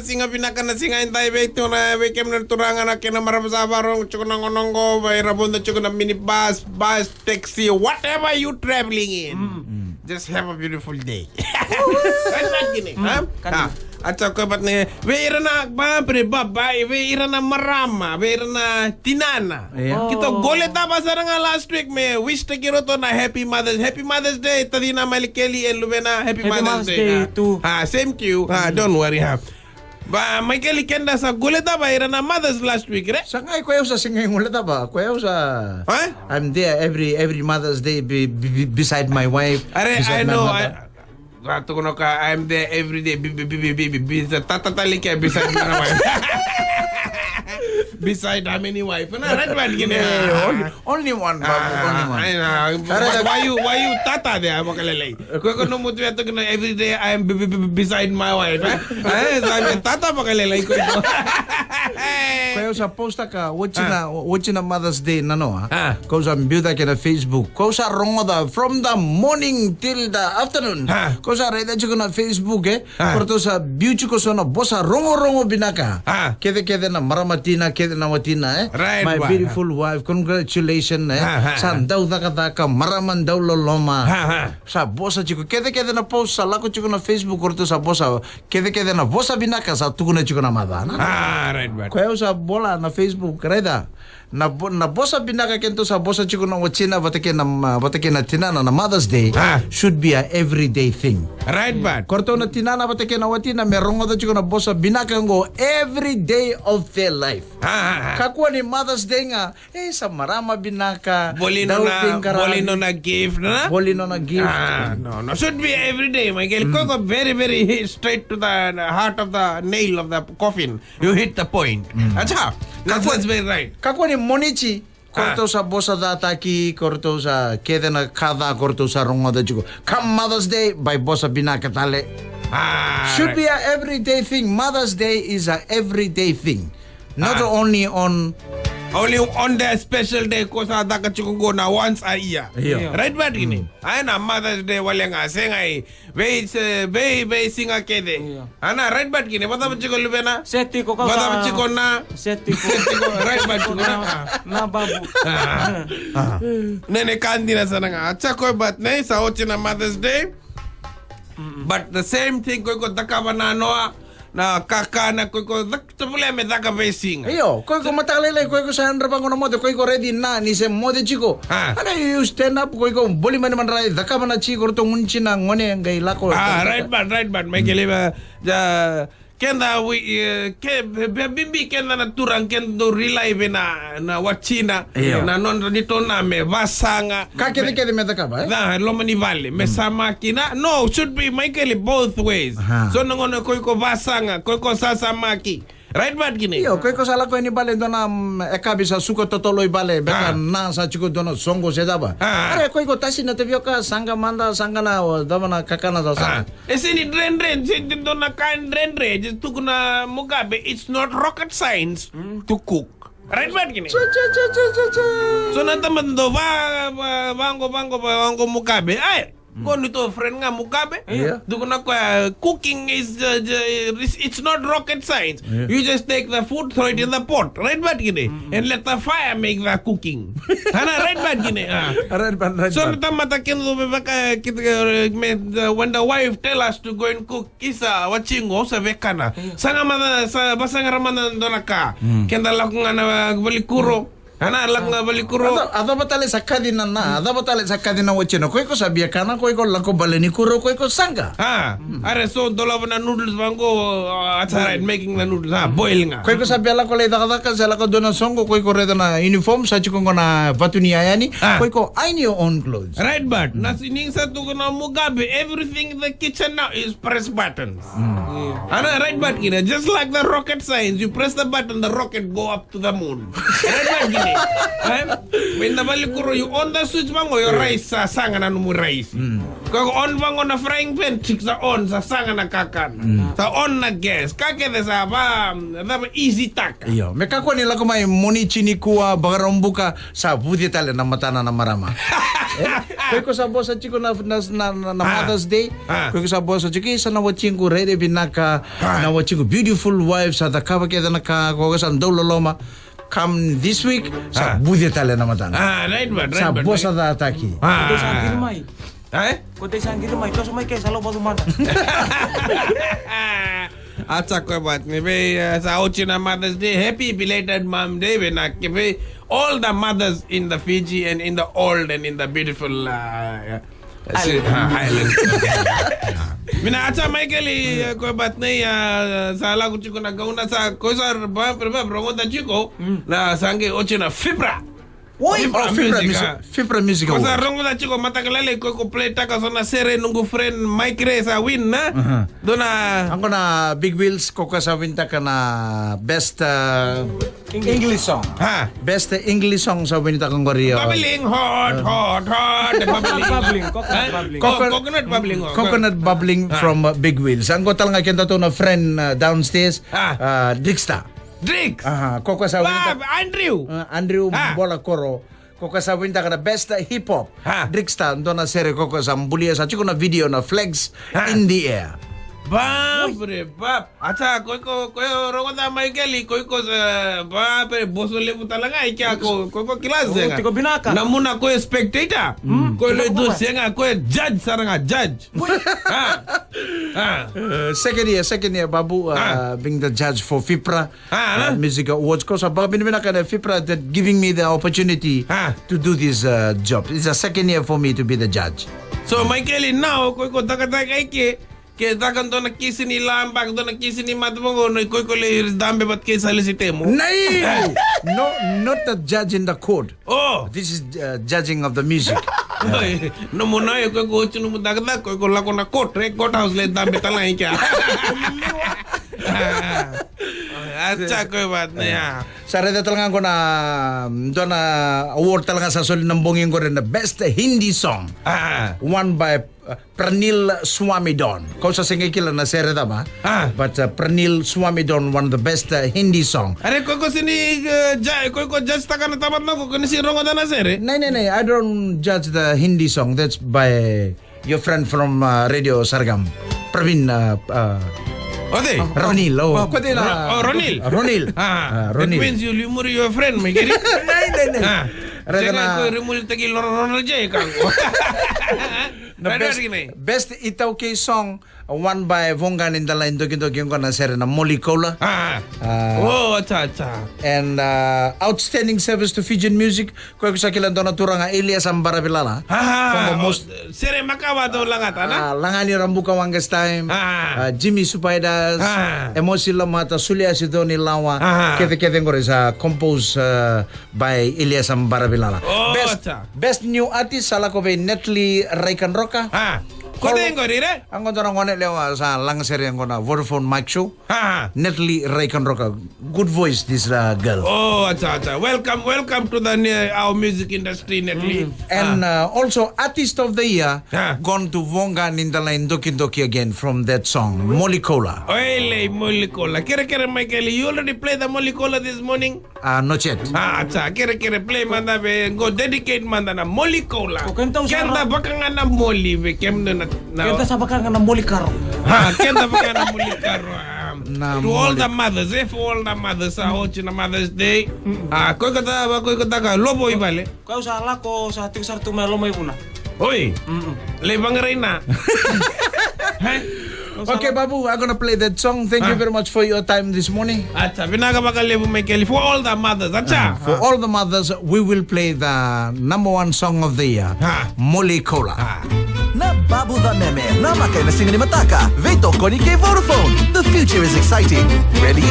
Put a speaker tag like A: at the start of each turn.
A: singa pinaka na singa intay beto na wekem na turangan na kina marabasabarong chuko na ngonongo bay rabon na chuko na minibus, bus, taxi, whatever you traveling in. Just have a beautiful day. At sa kapat na weira na bagbre babay, weira na marama, weira na tinana. Kito goleta ba sa nga last week me wish ta kiro to na Happy Mother's Day. Tadina Malikeli and Lubena Happy Mother's Day
B: too.
A: Same to you. Don't worry ba Michael Kenda sa goleta ba ira na Mother's last week re?
C: Sangay kuya sa singay ngulata ba? Kuya sa I'm there every Mother's Day beside my wife.
A: I know. I'm there every day. Tatatali kaya beside my wife. Beside how many wife? Right,
C: only one, babu. Only one.
A: I know. Why you tata there? Makalalay. Kung no mo tuwa to na every day I'm beside my wife. I'm tata makalalay ko ito.
C: Kaya sa posta ka, watching na Mother's Day na no ha. Kau sa build ka na Facebook. Kau sa rongoda from the morning till the afternoon. Kau sa reda ko na Facebook Porto sa beauty ko so na bosa rongo binaka. Kede na maramatina kede na watina
A: Right,
C: my beautiful wife, congratulations sa daw daka maraman daw loloma. Sa bosa chiko kede na post sa lako chiko na Facebook porto sa bosa kede na bosa binaka sa tukuna chiko na madana.
A: Right.
C: Kaya sa bola na Facebook reda na bosa binaka kento sa bosa chiko na wachina batake na tinana na Mother's Day should be a everyday thing.
A: Right, but
C: Korto na tinana batake na watina merong da chiko na bosa binaka ngo every day of their life. Kakuha ni Mother's Day nga sa marama binaka
A: Bolino na gift na?
C: Bolino na gift.
A: No. Should be every day, Michael. Go very, very straight to the heart of the nail of the coffin. You hit the point. That's very right.
C: Kakuha ni Monichi korto sa bosa dataki korto sa kede na kada korto sa rongo da chiko. Come Mother's Day by bosa binaka tale. Should be a everyday thing. Mother's Day is a everyday thing. Not only on
A: the special day ko sa daka chuko na once a year. Right ba gini? Ay na Mother's Day wala nga sengay. Be singa kede. Ana right ba gini? Bata ba chiko lubena?
B: Seti ko ka.
A: Bata ba chiko na?
B: Seti ko.
A: Right ba chiko na?
B: Na babu.
A: Nene kandi na sana nga. Acha ko bat na sa ochi na Mother's Day. But the same thing ko daka ba na noa. Na kaka na ko problema daka besinga.
C: Ko matakalay ko sa andra pa ko na mode ko ready na ni se mode chiko. Ana you stand up ko boli man rai daka man chiko to munchi na ngone ngai lako.
A: Right bad may keliba ja kenda bimbi kenda na turang kendo relay na wachina na non dito na me basanga
C: kede me daka ba
A: na lomani vale me samakina no should be Michael both ways so nangono ko basanga ko sasamaki right bad gini
C: ko sala ko ni bale dona ekabi sa suko totoloy bale beka na sa chiko dona songo sedaba are ko tasi na tebioka sanga manda sanga na damana kakana da sa
A: esini dren dona kan dren just to na Mugabe it's not rocket science to cook. Right bad gini. So nataman do bango Mugabe ay Kung nito friend nga Mugabe, doon na cooking is it's not rocket science. You just take the food, throw it in the pot, right bad gini, and let the fire make the cooking. Hana right bad gini.
C: Right bad.
A: So nito matakin do when the wife tell us to go and cook isa wachingo sa vekana. Sanga mata sa basang ramadan do na ka. Kenda lakong na balikuro. Ana lang nga balikuro.
C: Ada batale sakadi na ada batale sakadi na wachino. Koy ko sabia kana koy ko lako baleni kuro koy ko sanga.
A: Are so dolaw na noodles bango at making the noodles boil nga.
C: Koy ko sabia lako lay daka sa lako dona songo koy ko reda na uniform sa chiko na batuni ayani. Koy ko I need your own clothes.
A: Right but nasining sa to na Mugabe everything in the kitchen now is press buttons. Ana right but just like the rocket science you press the button the rocket go up to the moon. Right but Minta balik kuro yung on the switch bango yung rice sa sanga na numu rice. Kung on bango na frying pan, chik sa on sa sanga na kakan. Sa on na gas. Kakete sa ba, easy tak.
C: Iyo, mekakwa nila ko may moni chini kuwa bagarombuka sa buti tali na matana na marama. Kaya ko sa boss at chiko na Mother's Day, kaya ko sa boss at chiko isa na watching ko ready binaka na watching ko beautiful wives sa takaba kaya nakakuha sa loma. Come this week sa buti tali na matana.
A: Right ba?
C: Sa boss at ataki.
B: Kundi sa girmay.
A: Kundi
B: sa girmay. Ito sumay kayo sa loob dumada.
A: Acha ko bat ni sa Ochina Mother's Day. Happy belated Mom Day. All the mothers in the Fiji and in the old and in the beautiful island. Mina acha Michael ko bat ni sa lagu chiko na gauna sa ko sa ba rongo da chiko na sange Ochina Fibra. Fibra Music Award. Kosa rongo da chiko matakalale ko play taka so na sere nungu friend Mike Ray sa win na. Dona
C: Ang na Big Wheels ko sa winta ka na best English song. Best English song sa winta kong Korea.
A: Bubbling hot. Coconut bubbling.
C: Coconut bubbling from Big Wheels. Ang ko talaga kenta to na friend downstairs, Drixta.
A: Drix.
C: Koko sa winta.
A: Andrew
C: Bola Koro. Koko sa winta ka na best hip hop. Drixta ndo na sere koko sa mbulia sa chiko na video na flags in the air.
A: Babre bab. Acha ko rongo da Michael ko sa babre boso lebu talaga ikya ko kilas denga.
B: Tiko binaka.
A: Namuna ko spectator. Ko le do senga ko judge saranga judge.
C: Second year babu being the judge for FIPRA Music Awards ko sa binaka na FIPRA that giving me the opportunity to do this job. It's the second year for me to be the judge.
A: So Michael now ko taka ke dakan to nakisi ni lambak to nakisi ni matmongo no ko le dambe bat ke sali si temo.
C: Nay! No, not the judge in the court.
A: Oh,
C: this is judging of the music.
A: No muna ko chunu dagda ko la ko na court house le dambe talai kya. Acha ko bat na ya.
C: Sarada talaga ko na doon na award talaga sa solid ng bonging ko rin na best Hindi song. Won by Pranil Swamidon. Kau sa singikila na sereda ba? But Pranil Swamidon won the best Hindi song.
A: Are ko sini ko judge ta kana tamat na ko si rongo da na sere.
C: No, I don't judge the Hindi song. That's by your friend from Radio Sargam. Praveen
A: Ode?
C: Ronil. Pwede na.
A: Ronil.
C: Ronil.
A: That means you lumur your friend, may giri?
C: Nay.
A: Saka ko rumul tagi Ronald J. Kang.
C: Best Itaw K song won by Vongan in the line dogi-dogi ko na sere na Molikola.
A: Acha.
C: And outstanding service to Fijian music ko sa kilan na turang Elias Ambarabilala.
A: Sere makawa to langat ana.
C: Langani Rambuka Wangas time. Jimmy Supaidas. Emosi Lamata Sulia Sidoni Lawa. Kete ngore sa compose by Elias Ambarabilala. Best new artist sala ko by Netly Raikan Roka.
A: Kote ngori re?
C: Ang kono ngone lewa sa lang seri ang kono Vodafone Mic Show. Netly Raikan Roka. Good voice this girl.
A: Oh, acha. Welcome to the our music industry Netly.
C: And also artist of the year gone to Vongan in the line Doki again from that song Molikola.
A: Oile Molikola. Kere Michael, you already played the Molikola this morning?
C: Not yet.
A: Acha. Kere play manda be go dedicate manda na Molikola.
B: Kenta
A: bakanga na Moli be kemno na.
B: Kenta sa bakanga na Molikaro.
A: Kenta bakanga na Molikaro. To all the mothers, for all the mothers sa Ochina Mother's Day. Koy kata ka lobo ibale.
B: Kau sa lako sa tigsar tumelo may puna.
A: Oy. Lebang reina.
C: Okay, Babu, I'm gonna play that song. Thank you very much for your time this morning.
A: Acha, binaga bakalebu Michael for all the mothers. Acha.
C: For all the mothers, we will play the #1 song of the year, Molikola.
D: Na Babu the Meme, na makai na singa ni Mataka, Veto Koni kay Vodafone. The future is exciting. Ready?